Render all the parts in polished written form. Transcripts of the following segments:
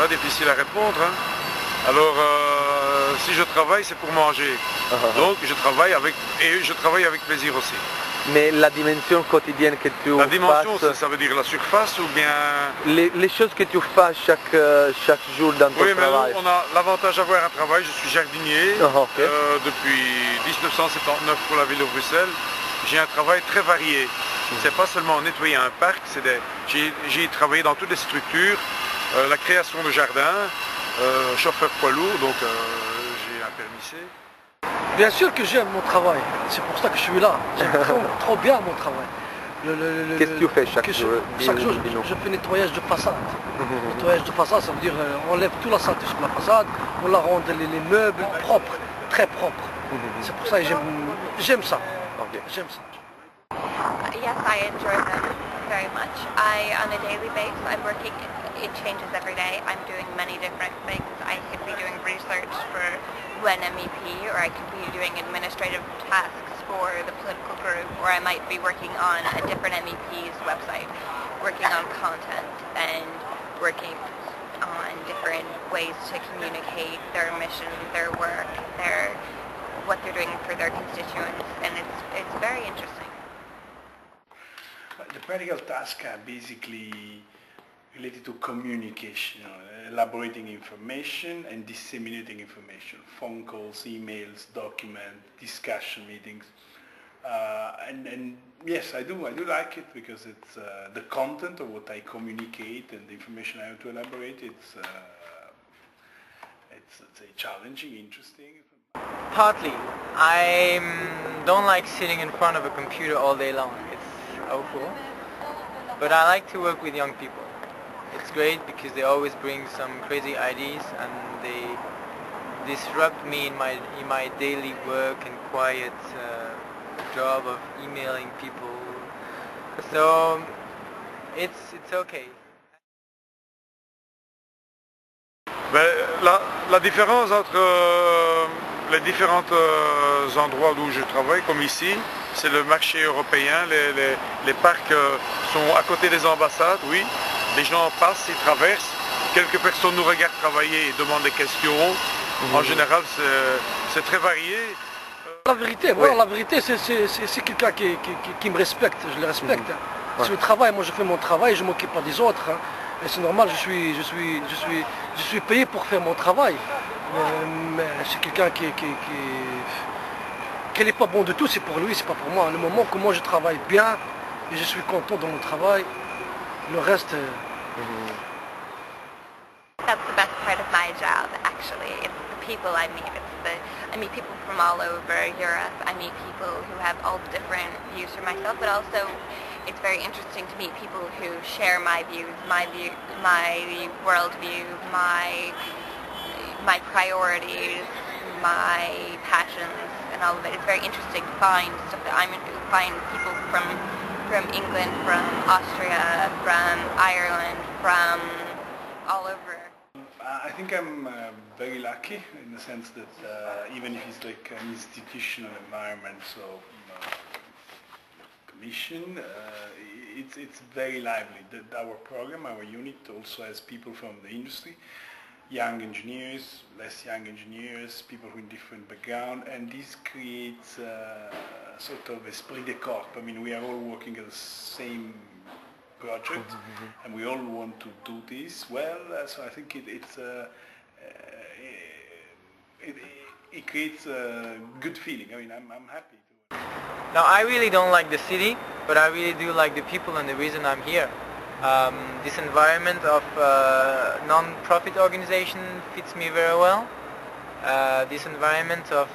pas difficile à répondre. Hein. Alors, si je travaille, c'est pour manger. Donc, je travaille avec plaisir aussi. Mais la dimension quotidienne que tu La dimension, passes, ça veut dire la surface ou bien... les choses que tu fais chaque jour dans ton Oui, mais travail. nous, on a l'avantage d'avoir un travail. Je suis jardinier depuis 1979 pour la ville de Bruxelles. J'ai un travail très varié. C'est pas seulement nettoyer un parc, j'ai travaillé dans toutes les structures, la création de jardins, chauffeur poids lourd, donc j'ai un permis C. Bien sûr que j'aime mon travail, c'est pour ça que je suis là. J'aime trop bien mon travail. Qu'est-ce que tu fais chaque jour? Chaque jour, je fais nettoyage de façade. Nettoyage de façade, ça veut dire on enlève toute la saleté sur la façade, on la rend les meubles propres, très propres. C'est pour ça que j'aime ça. J'aime ça. Yes, I enjoy them very much. On a daily basis, I'm working, it changes every day. I'm doing many different things. I could be doing research for one MEP, or I could be doing administrative tasks for the political group, or I might be working on a different MEP's website, working on content and working on different ways to communicate their mission, their work, what they're doing for their constituents, and it's very interesting. The practical tasks are basically related to communication, elaborating information and disseminating information, phone calls, emails, documents, discussion meetings. And yes, I do like it because it's the content of what I communicate and the information I have to elaborate. It's challenging, interesting. Partly. I don't like sitting in front of a computer all day long. It's awful. But I like to work with young people. It's great because they always bring some crazy ideas and they disrupt me in my daily work and quiet job of emailing people. So it's okay. Ben, la différence entre les différents endroits où je travaille, comme ici, c'est le marché européen. Les parcs sont à côté des ambassades, oui. Les gens passent, ils traversent. Quelques personnes nous regardent travailler et demandent des questions. En général, c'est très varié. La vérité, c'est quelqu'un qui me respecte, je le respecte. C'est le travail, moi je fais mon travail, je ne m'occupe pas des autres. Hein. Et c'est normal, je suis payé pour faire mon travail. Mais c'est quelqu'un qui n'est pas bon de tout, c'est pour lui, c'est pas pour moi. Le moment que moi je travaille bien et je suis content dans mon travail, le reste... That's the best part of my job, actually. It's the people I meet. I meet people from all over Europe. I meet people who have all different views from myself, but also it's very interesting to meet people who share my views, my worldview, my priorities, my passions, and all of it. It's very interesting to find stuff that find people from England, from Austria, from Ireland, from all over. I think I'm very lucky in the sense that even if it's like an institutional environment, so commission, it's very lively. Our program, our unit also has people from the industry, young engineers, less young engineers, people with different background, and this creates sort of esprit de corps. I mean, we are all working at the same project, and we all want to do this well. So I think it creates a good feeling. I mean, I'm happy. Now, I really don't like the city, but I really do like the people and the reason I'm here. This environment of non-profit organization fits me very well. This environment of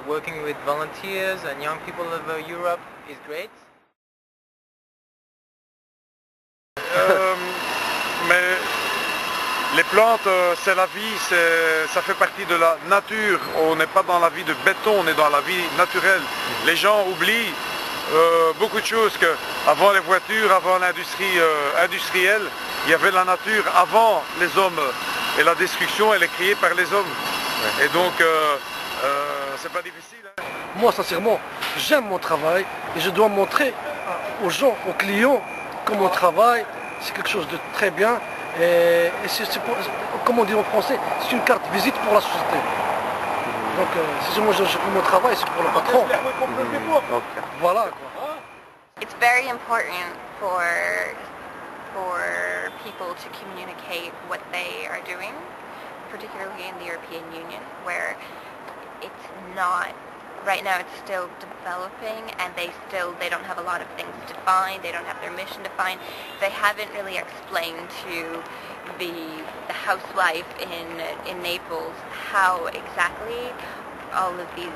working with volunteers and young people over Europe is great. Mais les plantes, c'est la vie, ça fait partie de la nature. On n'est pas dans la vie de béton, on est dans la vie naturelle. Les gens oublient beaucoup de choses, que avant les voitures, avant l'industrie industrielle, il y avait la nature avant les hommes. Et la destruction, elle est créée par les hommes. Et donc, c'est pas difficile. Hein. Moi, sincèrement, j'aime mon travail et je dois montrer aux gens, aux clients, que mon travail c'est quelque chose de très bien. Et comme on dit en français, c'est une carte visite pour la société. Donc si moi je fais mon travail, c'est pour le patron. Voilà quoi. It's very important for people to communicate what they are doing, particularly in the European Union, where it's not, right now it's still developing and they don't have a lot of things defined, they don't have their mission defined. They haven't really explained to the housewife in Naples how exactly all of these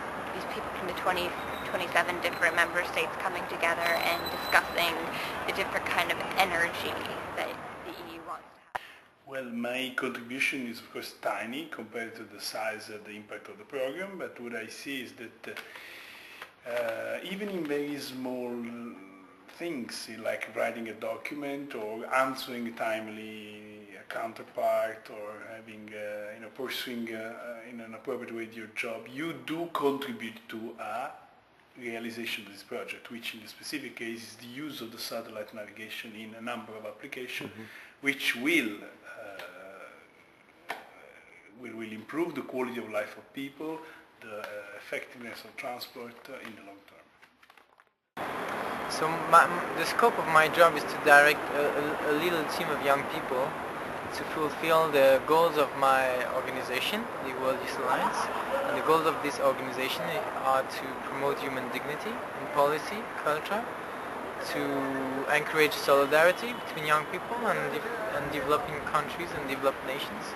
people from the 27 different member states coming together and discussing the different kind of energy that the EU wants to have. Well, my contribution is of course tiny compared to the size of the impact of the program, but what I see is that even in very small things, like writing a document or answering timely a counterpart or having, pursuing in an appropriate way your job, you do contribute to a realization of this project, which in the specific case is the use of the satellite navigation in a number of applications, which will improve the quality of life of people, the effectiveness of transport in the long term. So the scope of my job is to direct a little team of young people to fulfill the goals of my organization, the World Youth Alliance. And the goals of this organization are to promote human dignity in policy, culture, to encourage solidarity between young people and developing countries and developed nations,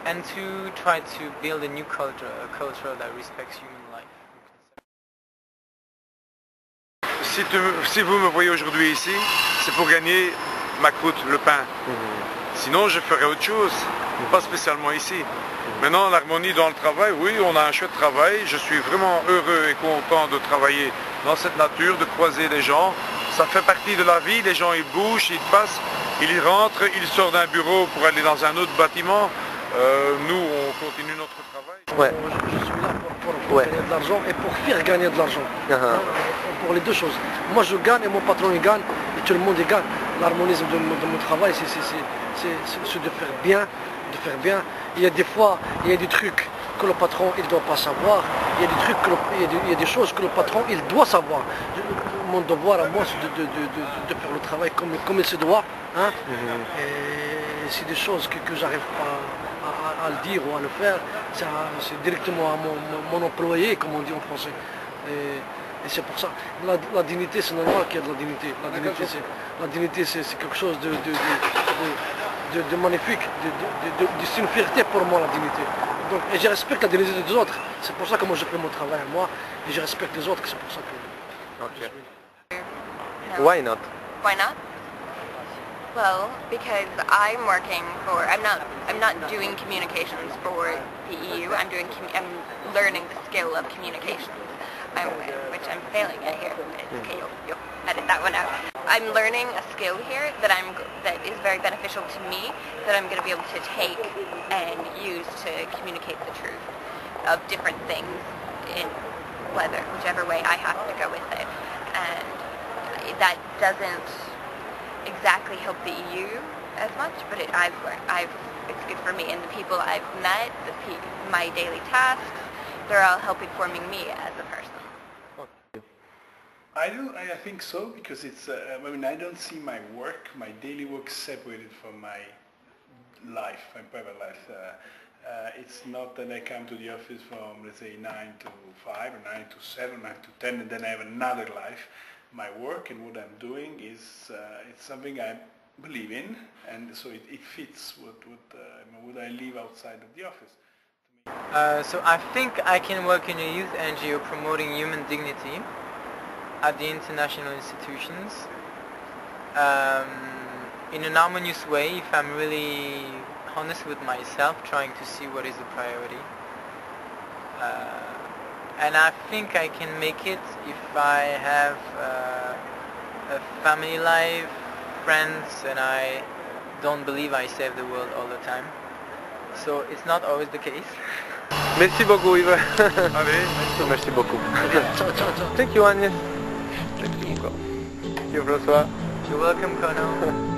and to try to build a new culture, a culture that respects human life. Si vous me voyez aujourd'hui ici, c'est pour gagner ma croûte, le pain. Sinon, je ferais autre chose, pas spécialement ici. Maintenant, l'harmonie dans le travail, oui, on a un chouette travail. Je suis vraiment heureux et content de travailler dans cette nature, de croiser des gens. Ça fait partie de la vie, les gens ils bougent, ils passent, ils rentrent, ils sortent d'un bureau pour aller dans un autre bâtiment. Nous, on continue notre travail. Ouais. Je suis là pour gagner de l'argent et pour faire gagner de l'argent. Pour les deux choses. Moi je gagne et mon patron il gagne et tout le monde il gagne. L'harmonisme de mon travail c'est de faire bien, Il y a des fois, il y a des trucs que le patron il doit pas savoir. Il y a des trucs il y a des choses que le patron il doit savoir. Mon devoir à moi c'est de faire le travail comme il se doit. Hein? Et c'est des choses que j'arrive pas à le dire ou à le faire. C'est directement à mon employé, comme on dit en français. Et c'est pour ça. La dignité, c'est normal qu'il y ait de la dignité. La dignité, c'est quelque chose de magnifique. C'est une fierté pour moi, la dignité. Donc, et je respecte la dignité des autres. C'est pour ça que moi je fais mon travail à moi. Et je respecte les autres. C'est pour ça que... Okay. No. Why not? Why not? Well, because I'm not doing communications for the EU. I'm learning the skill of communications, which I'm failing at here. Okay, you'll edit that one out. I'm learning a skill here that is very beneficial to me, that I'm going to be able to take and use to communicate the truth of different things in whichever way I have to go with it. And that doesn't exactly help the EU as much, but it's good for me, and the people I've met, my daily tasks, they're all helping forming me as a person. I think so, because it's, I don't see my work, my daily work separated from my life, my private life. It's not that I come to the office from, let's say, 9 to 5, or 9 to 7, 9 to 10, and then I have another life. My work and what I'm doing is it's something I believe in, and so it fits what I live outside of the office. So I think I can work in a youth NGO promoting human dignity at the international institutions in an harmonious way, if I'm really honest with myself, trying to see what is the priority. And I think I can make it if I have a family life, friends, and I don't believe I save the world all the time. So it's not always the case. Merci beaucoup, Yves. Allez. Merci beaucoup. Ciao, ciao, ciao. Thank you, Agnès. Merci beaucoup. Thank you, François. You're welcome, Kono.